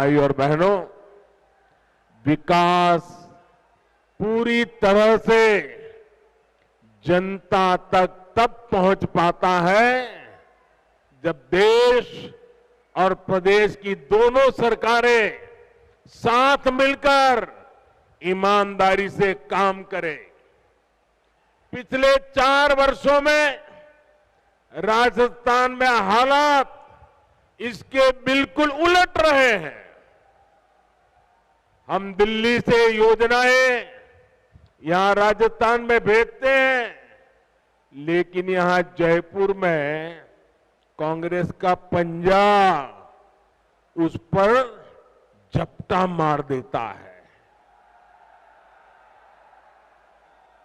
भाई और बहनों, विकास पूरी तरह से जनता तक तब पहुंच पाता है जब देश और प्रदेश की दोनों सरकारें साथ मिलकर ईमानदारी से काम करें। पिछले 4 वर्षों में राजस्थान में हालात इसके बिल्कुल उलट रहे हैं। हम दिल्ली से योजनाएं यहां राजस्थान में भेजते हैं, लेकिन यहां जयपुर में कांग्रेस का पंजा उस पर झपटा मार देता है।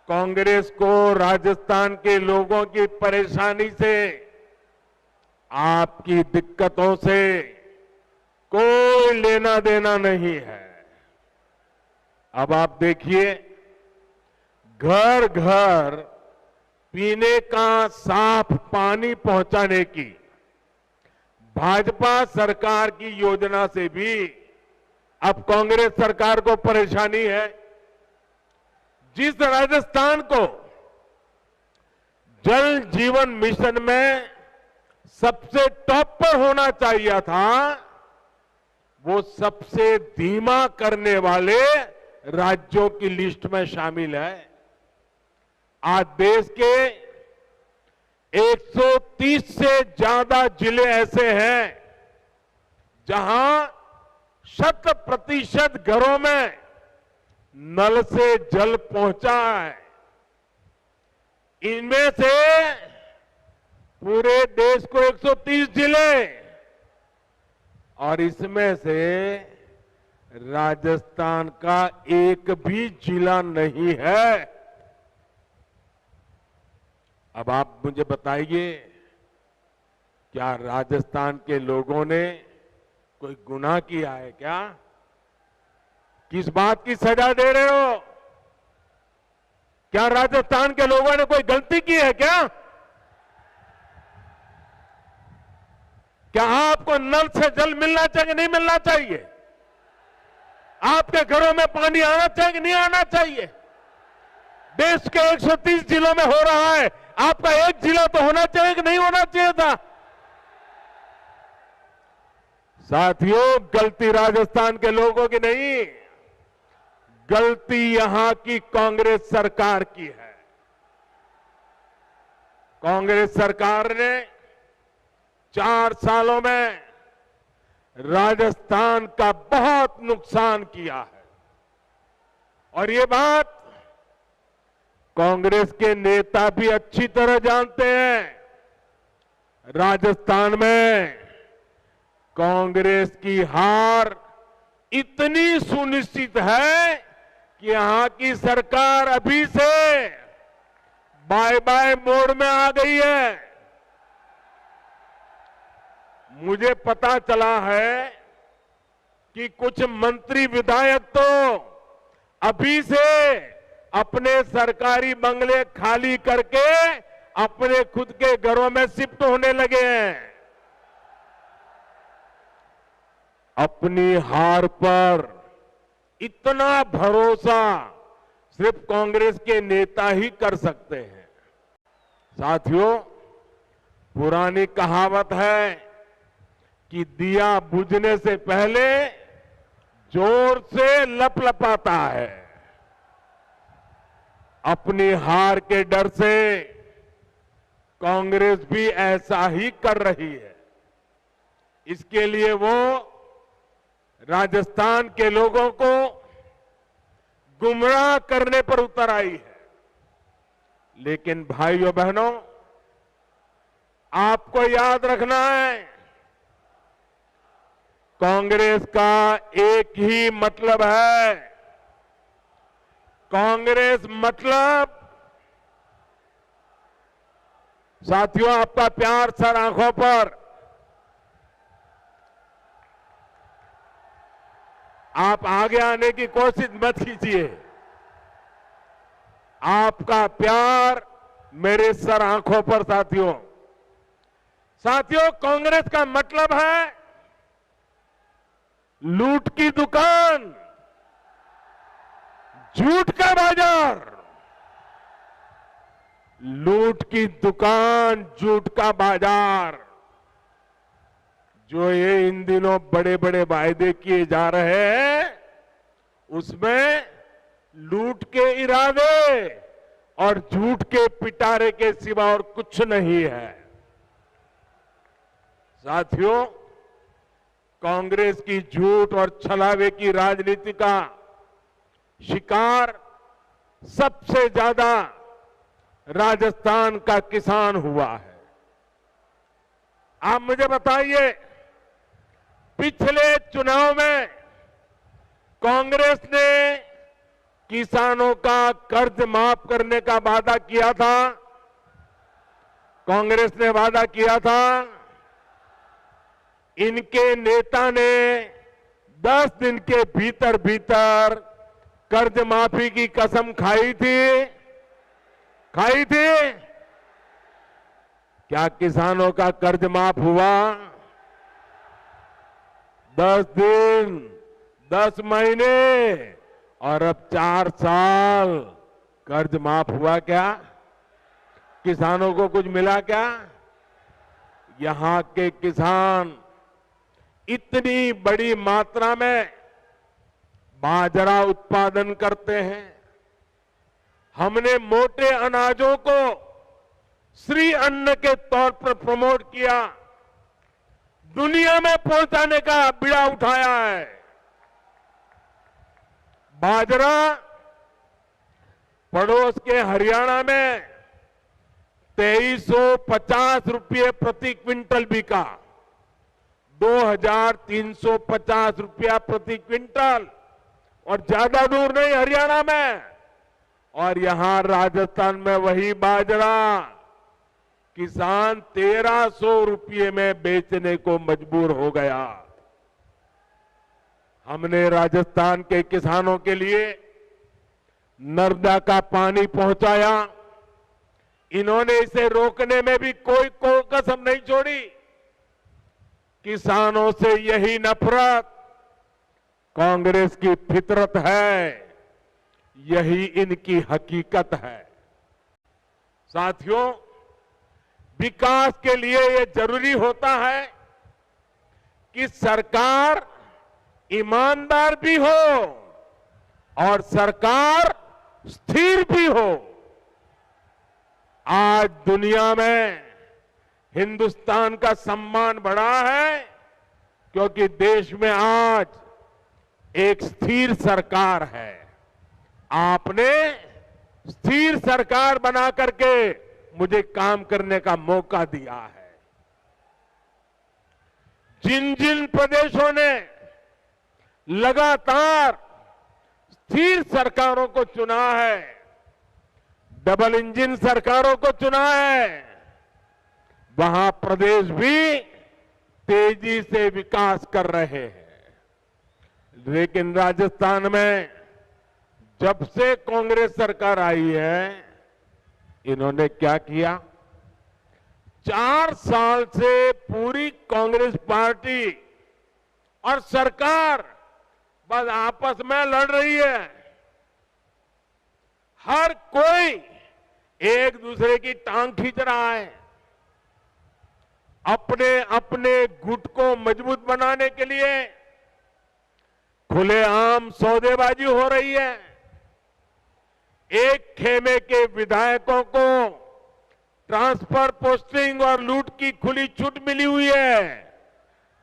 कांग्रेस को राजस्थान के लोगों की परेशानी से, आपकी दिक्कतों से कोई लेना देना नहीं है। अब आप देखिए, घर घर पीने का साफ पानी पहुंचाने की भाजपा सरकार की योजना से भी अब कांग्रेस सरकार को परेशानी है। जिस राजस्थान को जल जीवन मिशन में सबसे टॉप पर होना चाहिए था, वो सबसे धीमा करने वाले राज्यों की लिस्ट में शामिल है। आज देश के 130 से ज्यादा जिले ऐसे हैं जहां 100% घरों में नल से जल पहुंचा है। इनमें से पूरे देश को 130 जिले, और इसमें से राजस्थान का एक भी जिला नहीं है। अब आप मुझे बताइए, क्या राजस्थान के लोगों ने कोई गुनाह किया है क्या? किस बात की सजा दे रहे हो? क्या राजस्थान के लोगों ने कोई गलती की है क्या? क्या आपको नल से जल मिलना चाहिए, नहीं मिलना चाहिए? आपके घरों में पानी आना चाहिए कि नहीं आना चाहिए? देश के 130 जिलों में हो रहा है, आपका एक जिला तो होना चाहिए कि नहीं होना चाहिए था? साथियों, गलती राजस्थान के लोगों की नहीं, गलती यहां की कांग्रेस सरकार की है। कांग्रेस सरकार ने 4 सालों में राजस्थान का बहुत नुकसान किया है, और ये बात कांग्रेस के नेता भी अच्छी तरह जानते हैं। राजस्थान में कांग्रेस की हार इतनी सुनिश्चित है कि यहां की सरकार अभी से बाय बाय मोड में आ गई है। मुझे पता चला है कि कुछ मंत्री विधायक तो अभी से अपने सरकारी बंगले खाली करके अपने खुद के घरों में शिफ्ट होने लगे हैं। अपनी हार पर इतना भरोसा सिर्फ कांग्रेस के नेता ही कर सकते हैं। साथियों, पुरानी कहावत है कि दिया बुझने से पहले जोर से लपलपाता है। अपनी हार के डर से कांग्रेस भी ऐसा ही कर रही है। इसके लिए वो राजस्थान के लोगों को गुमराह करने पर उतर आई है। लेकिन भाइयों बहनों, आपको याद रखना है, कांग्रेस का एक ही मतलब है। कांग्रेस मतलब, साथियों, आपका प्यार सर आंखों पर, आप आगे आने की कोशिश मत कीजिए। आपका प्यार मेरे सर आंखों पर। साथियों, कांग्रेस का मतलब है लूट की दुकान, झूठ का बाजार, लूट की दुकान, झूठ का बाजार, जो ये इन दिनों बड़े बड़े वायदे किए जा रहे हैं, उसमें लूट के इरादे और झूठ के पिटारे के सिवा और कुछ नहीं है। साथियों, कांग्रेस की झूठ और छलावे की राजनीति का शिकार सबसे ज्यादा राजस्थान का किसान हुआ है। आप मुझे बताइए, पिछले चुनाव में कांग्रेस ने किसानों का कर्ज माफ करने का वादा किया था। कांग्रेस ने वादा किया था। इनके नेता ने 10 दिन के भीतर भीतर कर्ज माफी की कसम खाई थी। क्या किसानों का कर्ज माफ हुआ? 10 दिन, 10 महीने और अब 4 साल कर्ज माफ हुआ क्या? किसानों को कुछ मिला क्या? यहां के किसान इतनी बड़ी मात्रा में बाजरा उत्पादन करते हैं। हमने मोटे अनाजों को श्री अन्न के तौर पर प्रमोट किया, दुनिया में पहुंचाने का बीड़ा उठाया है। बाजरा पड़ोस के हरियाणा में 2350 रुपये प्रति क्विंटल बिका, 2350 रुपया प्रति क्विंटल, और ज्यादा दूर नहीं हरियाणा में। और यहां राजस्थान में वही बाजरा किसान 1300 रुपये में बेचने को मजबूर हो गया। हमने राजस्थान के किसानों के लिए नर्मदा का पानी पहुंचाया। इन्होंने इसे रोकने में भी कोई कसम नहीं छोड़ी। किसानों से यही नफरत कांग्रेस की फितरत है, यही इनकी हकीकत है। साथियों, विकास के लिए यह जरूरी होता है कि सरकार ईमानदार भी हो और सरकार स्थिर भी हो। आज दुनिया में हिंदुस्तान का सम्मान बढ़ा है क्योंकि देश में आज एक स्थिर सरकार है। आपने स्थिर सरकार बना करके मुझे काम करने का मौका दिया है। जिन जिन प्रदेशों ने लगातार स्थिर सरकारों को चुना है, डबल इंजन सरकारों को चुना है, वहां प्रदेश भी तेजी से विकास कर रहे हैं। लेकिन राजस्थान में जब से कांग्रेस सरकार आई है, इन्होंने क्या किया? 4 साल से पूरी कांग्रेस पार्टी और सरकार बस आपस में लड़ रही है। हर कोई एक दूसरे की टांग खींच रहा है। अपने अपने गुट को मजबूत बनाने के लिए खुलेआम सौदेबाजी हो रही है। एक खेमे के विधायकों को ट्रांसफर, पोस्टिंग और लूट की खुली छूट मिली हुई है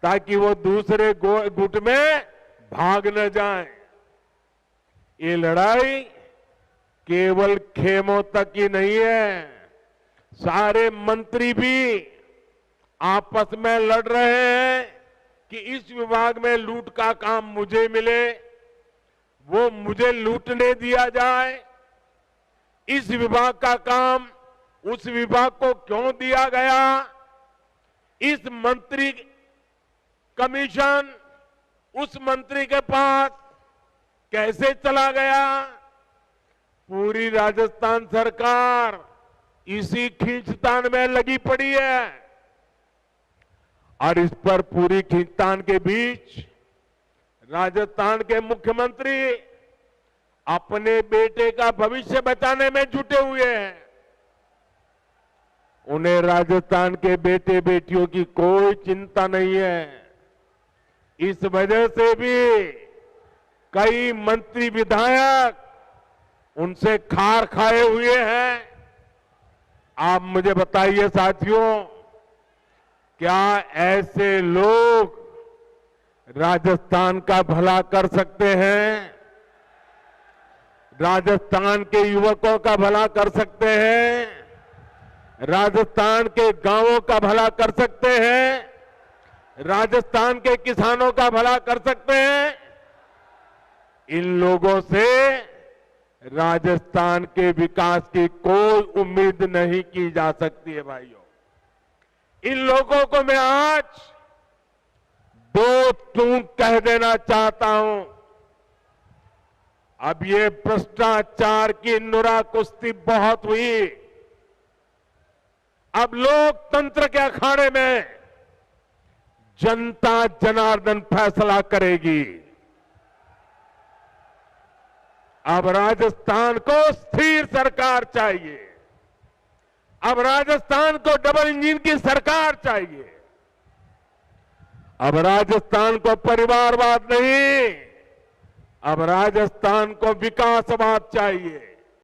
ताकि वो दूसरे गुट में भाग न जाएं। ये लड़ाई केवल खेमों तक ही नहीं है, सारे मंत्री भी आपस में लड़ रहे हैं कि इस विभाग में लूट का काम मुझे मिले, वो मुझे लूटने दिया जाए। इस विभाग का काम उस विभाग को क्यों दिया गया? इस मंत्री कमीशन उस मंत्री के पास कैसे चला गया? पूरी राजस्थान सरकार इसी खींचतान में लगी पड़ी है और इस पर पूरी खींचतान के बीच राजस्थान के मुख्यमंत्री अपने बेटे का भविष्य बचाने में जुटे हुए हैं। उन्हें राजस्थान के बेटे बेटियों की कोई चिंता नहीं है। इस वजह से भी कई मंत्री विधायक उनसे खार खाए हुए हैं। आप मुझे बताइए साथियों, क्या ऐसे लोग राजस्थान का भला कर सकते हैं? राजस्थान के युवकों का भला कर सकते हैं? राजस्थान के गांवों का भला कर सकते हैं? राजस्थान के किसानों का भला कर सकते हैं? इन लोगों से राजस्थान के विकास की कोई उम्मीद नहीं की जा सकती है भाइयों। इन लोगों को मैं आज दो टूक कह देना चाहता हूं। अब ये भ्रष्टाचार की नुरा कुश्ती बहुत हुई। अब लोकतंत्र के अखाड़े में जनता जनार्दन फैसला करेगी। अब राजस्थान को स्थिर सरकार चाहिए। अब राजस्थान को डबल इंजन की सरकार चाहिए। अब राजस्थान को परिवारवाद नहीं, अब राजस्थान को विकासवाद चाहिए।